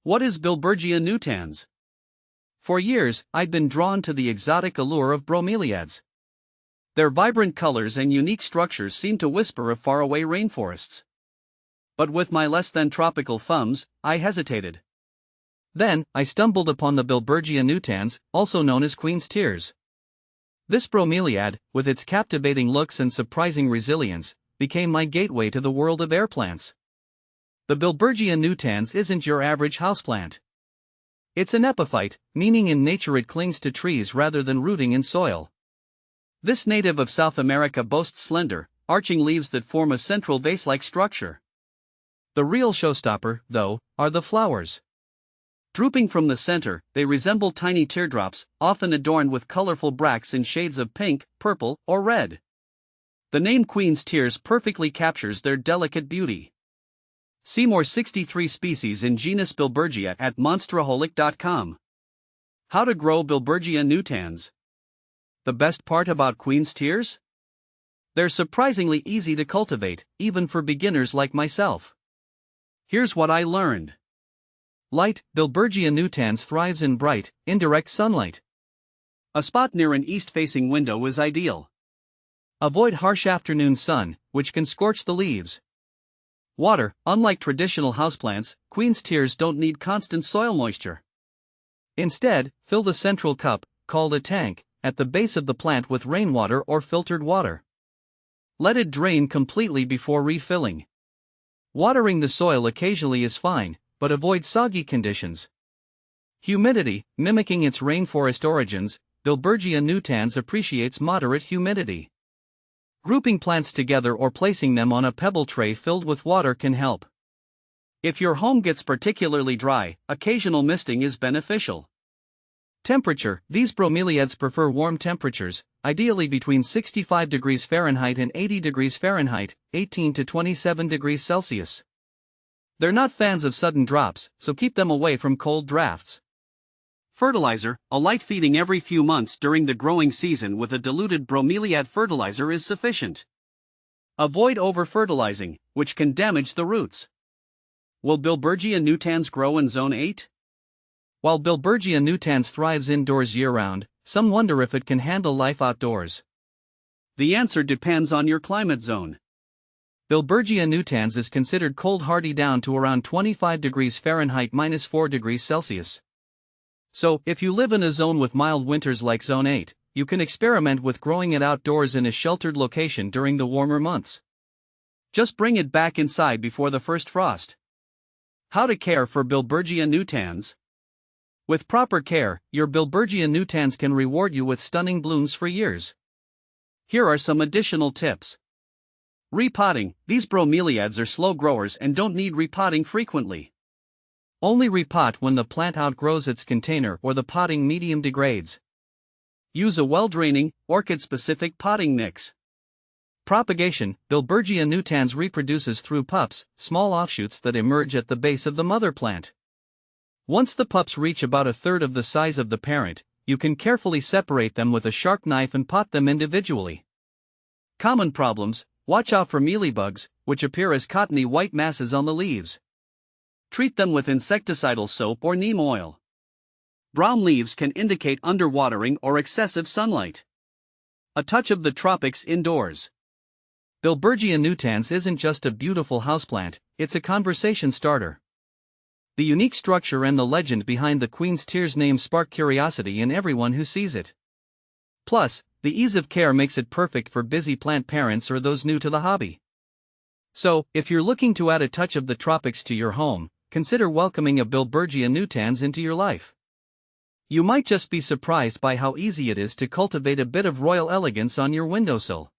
What is Billbergia nutans? For years, I'd been drawn to the exotic allure of bromeliads. Their vibrant colors and unique structures seemed to whisper of faraway rainforests. But with my less than tropical thumbs, I hesitated. Then, I stumbled upon the Billbergia nutans, also known as Queen's Tears. This bromeliad, with its captivating looks and surprising resilience, became my gateway to the world of air plants. The Billbergia nutans isn't your average houseplant. It's an epiphyte, meaning in nature it clings to trees rather than rooting in soil. This native of South America boasts slender, arching leaves that form a central vase-like structure. The real showstopper, though, are the flowers. Drooping from the center, they resemble tiny teardrops, often adorned with colorful bracts in shades of pink, purple, or red. The name Queen's Tears perfectly captures their delicate beauty. See more 63 species in genus Billbergia at monsteraholic.com. How to grow Billbergia nutans. The best part about Queen's Tears? They're surprisingly easy to cultivate, even for beginners like myself. Here's what I learned. Light. Billbergia nutans thrives in bright, indirect sunlight. A spot near an east-facing window is ideal. Avoid harsh afternoon sun, which can scorch the leaves. Water. Unlike traditional houseplants, Queen's Tears don't need constant soil moisture. Instead, fill the central cup, called a tank, at the base of the plant with rainwater or filtered water. Let it drain completely before refilling. Watering the soil occasionally is fine, but avoid soggy conditions. Humidity. Mimicking its rainforest origins, Billbergia nutans appreciates moderate humidity. Grouping plants together or placing them on a pebble tray filled with water can help. If your home gets particularly dry, occasional misting is beneficial. Temperature. These bromeliads prefer warm temperatures, ideally between 65 degrees Fahrenheit and 80 degrees Fahrenheit, 18 to 27 degrees Celsius. They're not fans of sudden drops, so keep them away from cold drafts. Fertilizer. A light feeding every few months during the growing season with a diluted bromeliad fertilizer is sufficient. Avoid over-fertilizing, which can damage the roots. Will Billbergia nutans grow in Zone 8? While Billbergia nutans thrives indoors year-round, some wonder if it can handle life outdoors. The answer depends on your climate zone. Billbergia nutans is considered cold-hardy down to around 25 degrees Fahrenheit -4 degrees Celsius. So, if you live in a zone with mild winters like Zone 8, you can experiment with growing it outdoors in a sheltered location during the warmer months. Just bring it back inside before the first frost. How to care for Billbergia nutans? With proper care, your Billbergia nutans can reward you with stunning blooms for years. Here are some additional tips. Repotting. These bromeliads are slow growers and don't need repotting frequently. Only repot when the plant outgrows its container or the potting medium degrades. Use a well-draining, orchid-specific potting mix. Propagation. Billbergia nutans reproduces through pups, small offshoots that emerge at the base of the mother plant. Once the pups reach about a third of the size of the parent, you can carefully separate them with a sharp knife and pot them individually. Common problems. Watch out for mealybugs, which appear as cottony white masses on the leaves. Treat them with insecticidal soap or neem oil. Brown leaves can indicate underwatering or excessive sunlight. A touch of the tropics indoors. Billbergia nutans isn't just a beautiful houseplant, it's a conversation starter. The unique structure and the legend behind the Queen's Tears name spark curiosity in everyone who sees it. Plus, the ease of care makes it perfect for busy plant parents or those new to the hobby. So, if you're looking to add a touch of the tropics to your home, consider welcoming a Billbergia nutans into your life. You might just be surprised by how easy it is to cultivate a bit of royal elegance on your windowsill.